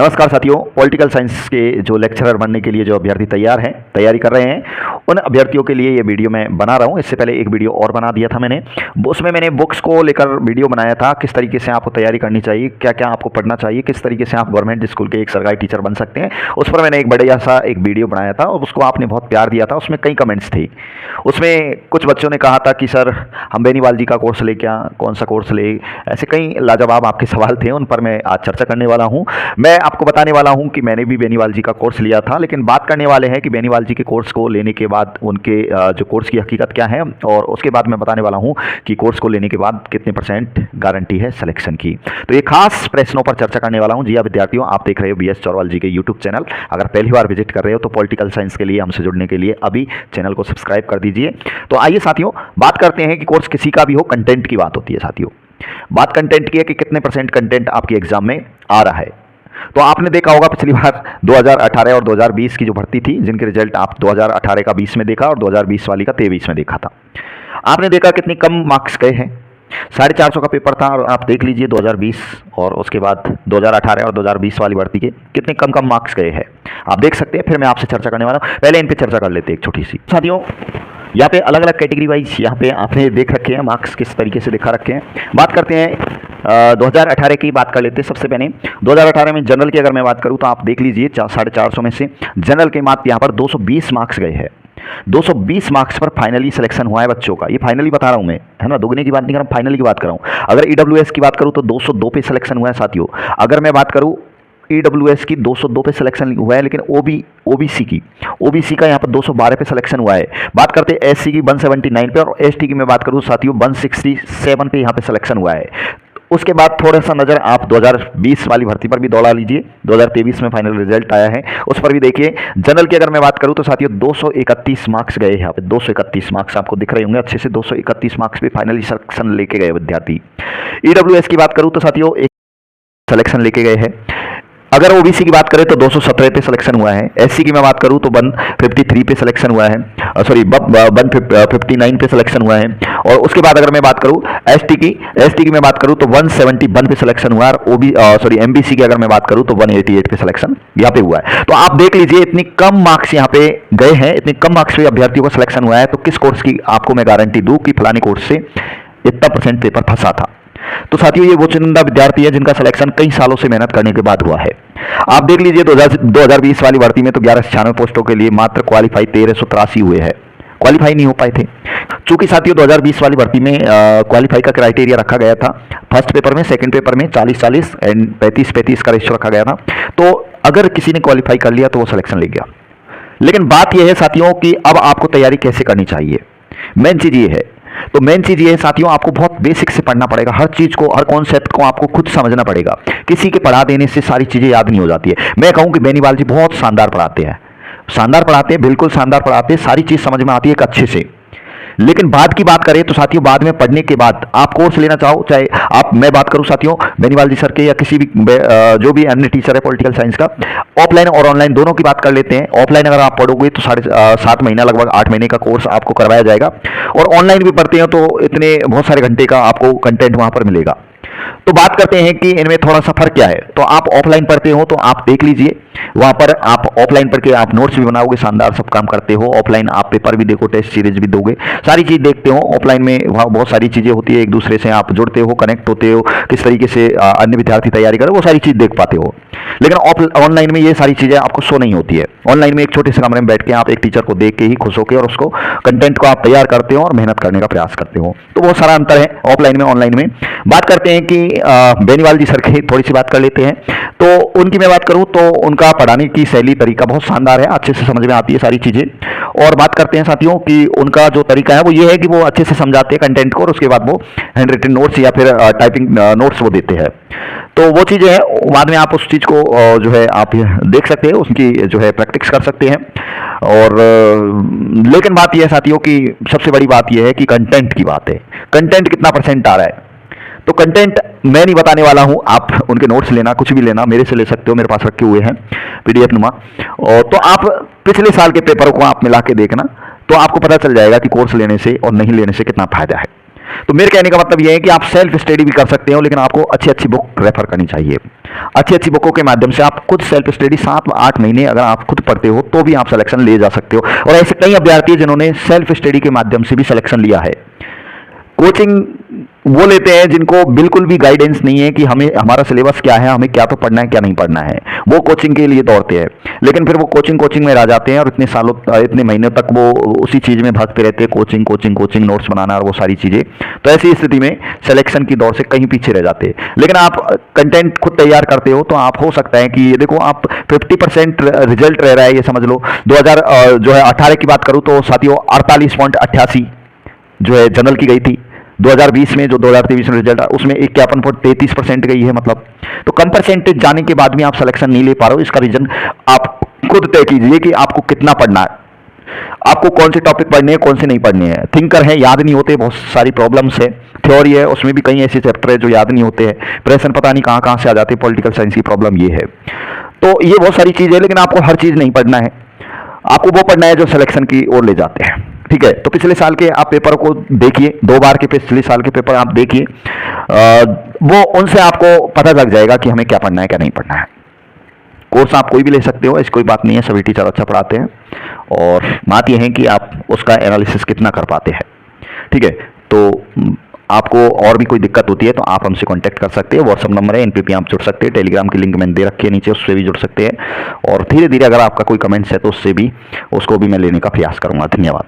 नमस्कार साथियों, political science के जो लेक्चरर बनने के लिए जो अभ्यर्थी तैयारी कर रहे हैं, उन अभ्यर्थियों के लिए ये वीडियो मैं बना रहा हूँ। इससे पहले एक वीडियो और बना दिया था मैंने, उसमें मैंने बुक्स को लेकर वीडियो बनाया था, किस तरीके से आपको तैयारी करनी चाहिए, क्या क्या आपको पढ़ना चाहिए, किस तरीके से आप गवर्नमेंट स्कूल के एक सरकारी टीचर बन सकते हैं। उस पर मैंने एक बढ़िया सा एक वीडियो बनाया था और उसको आपने बहुत प्यार दिया था। उसमें कई कमेंट्स थे। उसमें कुछ बच्चों ने कहा था कि सर हम बेनीवाल जी का कोर्स ले, क्या कौन सा कोर्स ले, ऐसे कई लाजवाब आपके सवाल थे। उन पर मैं आज चर्चा करने वाला हूँ। मैं आपको बताने वाला हूं कि मैंने भी बेनीवाल जी का कोर्स लिया था, लेकिन बात करने वाले हैं कि बेनीवाल जी के कोर्स को लेने के बाद उनके जो कोर्स की हकीकत क्या है, और उसके बाद मैं बताने वाला हूं कि कोर्स को लेने के बाद कितने % गारंटी है सिलेक्शन की। तो ये खास प्रश्नों पर चर्चा करने वाला हूं। जी हाँ विद्यार्थियों, आप देख रहे हो BS चौरवाल जी के यूट्यूब चैनल। अगर पहली बार विजिट कर रहे हो तो पॉलिटिकल साइंस के लिए हमसे जुड़ने के लिए अभी चैनल को सब्सक्राइब कर दीजिए। तो आइए साथियों, बात करते हैं कि कोर्स किसी का भी हो, कंटेंट की बात होती है साथियों। बात कंटेंट की है कि कितने % कंटेंट आपके एग्जाम में आ रहा है। तो आपने देखा होगा पिछली बार 2018 और 2020 की जो भर्ती थी, जिनके रिजल्ट आप 2018 का 20 में देखा और 2020 वाली का 23 में देखा था। आपने देखा कितनी कम मार्क्स गए हैं। 450 का पेपर था और आप देख लीजिए 2020 और उसके बाद 2018 और 2020 वाली भर्ती के कितने कम मार्क्स गए हैं, आप देख सकते हैं। फिर मैं आपसे चर्चा करने वाला हूँ। पहले इन पे चर्चा कर लेते हैं एक छोटी सी। साथियों, यहाँ पे अलग अलग कैटेगरी वाइज यहाँ पे आपने देख रखे हैं मार्क्स किस तरीके से दिखा रखे हैं। बात करते हैं 2018 की बात कर लेते हैं। सबसे पहले 2018 में जनरल की अगर मैं बात करूँ तो आप देख लीजिए 450 में से जनरल के मार्क्स यहाँ पर 220 मार्क्स गए हैं। 220 मार्क्स पर फाइनली सिलेक्शन हुआ है बच्चों का। ये फाइनली बता रहा हूँ मैं, है ना, दुगने की बात नहीं कर रहा हूँ, फाइनली की बात कर रहा हूँ। अगर EWS की बात करूँ तो 202 पे सिलेक्शन हुआ है साथियों। अगर मैं बात करूँ EWS की 202 पे सिलेक्शन हुआ है, लेकिन OBC का यहाँ पर 212 पे सिलेक्शन हुआ है। बात करते हैं SC की 179 पे, और ST की मैं बात करूँ साथियों 167 पे यहाँ पे सिलेक्शन हुआ है। उसके बाद थोड़ा सा नज़र आप 2020 वाली भर्ती पर भी दौड़ा लीजिए। 2023 में फाइनल रिजल्ट आया है, उस पर भी देखिए। जनरल की अगर मैं बात करूँ तो साथियों 231 मार्क्स गए यहाँ पे। 231 मार्क्स आपको दिख रहे होंगे अच्छे से। 231 मार्क्स पे फाइनली सिलेक्शन लेके गए विद्यार्थी। EWS की बात करूँ तो साथियों एक सिलेक्शन लेके गए हैं। अगर OBC की बात करें तो 217 पे सिलेक्शन हुआ है। SC की मैं बात करूं तो 153 पे सिलेक्शन हुआ है, सॉरी 159 पे सिलेक्शन हुआ है। और उसके बाद अगर मैं बात करूं ST की मैं बात करूं तो 171 पे सिलेक्शन हुआ है। और MBC की अगर मैं बात करूं तो 188 पे सिलेक्शन यहाँ पे हुआ है। तो आप देख लीजिए इतनी कम मार्क्स यहाँ पे गए हैं, इतनी कम मार्क्स पे अभ्यर्थियों का सिलेक्शन हुआ है। तो किस कोर्स की आपको मैं गारंटी दूं कि फलाने कोर्स से इतना % पेपर फंसा था। तो साथियों ये वो चुनिंदा विद्यार्थी है जिनका सिलेक्शन कई सालों से मेहनत करने के बाद हुआ है। आप देख लीजिए 2020 वाली भर्ती में तो 1196 पोस्टों के लिए मात्र क्वालिफाई 1383 हुए हैं, क्वालिफाई नहीं हो पाए थे। चूंकि साथियों 2020 वाली भर्ती में क्वालिफाई का क्राइटेरिया रखा गया था। फर्स्ट पेपर में, सेकंड पेपर में 40-40 एंड 35-35 का रेशियो रखा गया था। तो अगर किसी ने क्वालिफाई कर लिया तो वो सिलेक्शन ले गया। लेकिन बात यह है साथियों कि अब आपको तैयारी कैसे करनी चाहिए। मेन चीज ये है, तो मेन चीज ये है साथियों, आपको बहुत बेसिक से पढ़ना पड़ेगा। हर चीज को, हर कॉन्सेप्ट को आपको खुद समझना पड़ेगा। किसी के पढ़ा देने से सारी चीजें याद नहीं हो जाती है। मैं कहूं कि बेनीवाल जी बहुत शानदार पढ़ाते हैं, बिल्कुल शानदार पढ़ाते हैं। सारी चीज समझ में आती है एक अच्छे से। लेकिन बाद की बात करें तो साथियों बाद में पढ़ने के बाद आप कोर्स लेना चाहो, चाहे आप, मैं बात करूं साथियों बेनीवाल जी सर के या किसी भी जो भी अन्य टीचर है पॉलिटिकल साइंस का, ऑफलाइन और ऑनलाइन दोनों की बात कर लेते हैं। ऑफलाइन अगर आप पढ़ोगे तो 7.5 महीना, लगभग 8 महीने का कोर्स आपको करवाया जाएगा। और ऑनलाइन भी पढ़ते हैं तो इतने बहुत सारे घंटे का आपको कंटेंट वहां पर मिलेगा। तो बात करते हैं कि इनमें थोड़ा सा फर्क क्या है। तो आप ऑफलाइन पढ़ते हो तो आप देख लीजिए, वहां पर आप ऑफलाइन पढ़ के आप नोट्स भी बनाओगे, शानदार सब काम करते हो। ऑफलाइन आप पेपर भी देखो, टेस्ट सीरीज भी दोगे, सारी चीज देखते हो। ऑफलाइन में वहाँ बहुत सारी चीजें होती है, एक दूसरे से आप जुड़ते हो, कनेक्ट होते हो, किस तरीके से अन्य विद्यार्थी तैयारी करें वो सारी चीज देख पाते हो। लेकिन ऑनलाइन में ये सारी चीजें आपको शो नहीं होती है। ऑनलाइन में एक छोटे से कमरे में बैठ के आप एक टीचर को देख के ही खुश होकर और उसको कंटेंट को आप तैयार करते हो और मेहनत करने का प्रयास करते हो। तो बहुत सारा अंतर है ऑफलाइन में ऑनलाइन में। बात करते हैं कि बेनीवाल जी सर की थोड़ी सी बात कर लेते हैं। तो उनकी मैं बात करूं तो उनका पढ़ाने की शैली, तरीका बहुत शानदार है, अच्छे से समझ में आती है सारी चीजें। और बात करते हैं साथियों कि उनका जो तरीका है वो ये है कि वो अच्छे से समझाते हैं कंटेंट को, और उसके बाद वो हैंड रिटन नोट्स या फिर टाइपिंग नोट्स वो देते हैं। तो वो चीजें हैं, बाद में आप उस चीज को जो है आप देख सकते हैं, उसकी जो है प्रैक्टिस कर सकते हैं। और लेकिन बात यह है साथियों कि सबसे बड़ी बात यह है कि कंटेंट की बात है। कंटेंट कितना % आ रहा है। तो कंटेंट मैं नहीं बताने वाला हूं, आप उनके नोट्स लेना, कुछ भी लेना, मेरे से ले सकते हो, मेरे पास रखे हुए हैं PDF नुमा। और तो आप पिछले साल के पेपरों को आप मिला के देखना, तो आपको पता चल जाएगा कि कोर्स लेने से और नहीं लेने से कितना फायदा है। तो मेरे कहने का मतलब यह है कि आप सेल्फ स्टडी भी कर सकते हो, लेकिन आपको अच्छी अच्छी बुक रेफर करनी चाहिए। अच्छी अच्छी बुकों के माध्यम से आप खुद सेल्फ स्टडी 7-8 महीने अगर आप खुद पढ़ते हो तो भी आप सिलेक्शन ले जा सकते हो। और ऐसे कई अभ्यर्थी जिन्होंने सेल्फ स्टडी के माध्यम से भी सिलेक्शन लिया है। कोचिंग वो लेते हैं जिनको बिल्कुल भी गाइडेंस नहीं है कि हमें हमारा सिलेबस क्या है, हमें क्या तो पढ़ना है क्या नहीं पढ़ना है, वो कोचिंग के लिए दौड़ते हैं। लेकिन फिर वो कोचिंग में रह जाते हैं और इतने सालों इतने महीनों तक वो उसी चीज़ में भागते रहते हैं, कोचिंग नोट्स बनाना और वो सारी चीज़ें। तो ऐसी स्थिति में सिलेक्शन की दौड़ से कहीं पीछे रह जाते हैं। लेकिन आप कंटेंट खुद तैयार करते हो तो आप हो सकता है कि ये देखो आप 50% रिजल्ट रह रहा है, ये समझ लो। 2018 की बात करूँ तो साथियों 48.88 जो है जनरल की गई थी। 2020 में जो 2023 में रिजल्ट उसमें 51.33% गई है। मतलब तो कम परसेंटेज जाने के बाद भी आप सिलेक्शन नहीं ले पा रहे हो। इसका रीजन आप खुद तय कीजिए कि आपको कितना पढ़ना है, आपको कौन से टॉपिक पढ़ने हैं, कौन से नहीं पढ़ने हैं। थिंकर है, याद नहीं होते, बहुत सारी प्रॉब्लम्स है। थ्योरी है, उसमें भी कई ऐसे चैप्टर है जो याद नहीं होते हैं। प्रश्न पता नहीं कहाँ कहाँ से आ जाते हैं। पॉलिटिकल साइंस की प्रॉब्लम ये है। तो ये बहुत सारी चीज़ है, लेकिन आपको हर चीज़ नहीं पढ़ना है। आपको वो पढ़ना है जो सिलेक्शन की ओर ले जाते हैं। ठीक है, तो पिछले साल के आप पेपर को देखिए, 2 बार के पिछले साल के पेपर आप देखिए, वो उनसे आपको पता लग जाएगा कि हमें क्या पढ़ना है क्या नहीं पढ़ना है। कोर्स आप कोई भी ले सकते हो, ऐसी कोई बात नहीं है, सभी टीचर अच्छा पढ़ाते हैं। और बात यह है कि आप उसका एनालिसिस कितना कर पाते हैं। ठीक है, तो आपको और भी कोई दिक्कत होती है तो आप हमसे कांटेक्ट कर सकते हैं। व्हाट्सअप नंबर है, इन पे भी आप जुड़ सकते हैं। टेलीग्राम की लिंक मैंने दे रखी है नीचे, उससे भी जुड़ सकते हैं। और धीरे धीरे अगर आपका कोई कमेंट्स है तो उससे भी उसको भी मैं लेने का प्रयास करूंगा। धन्यवाद।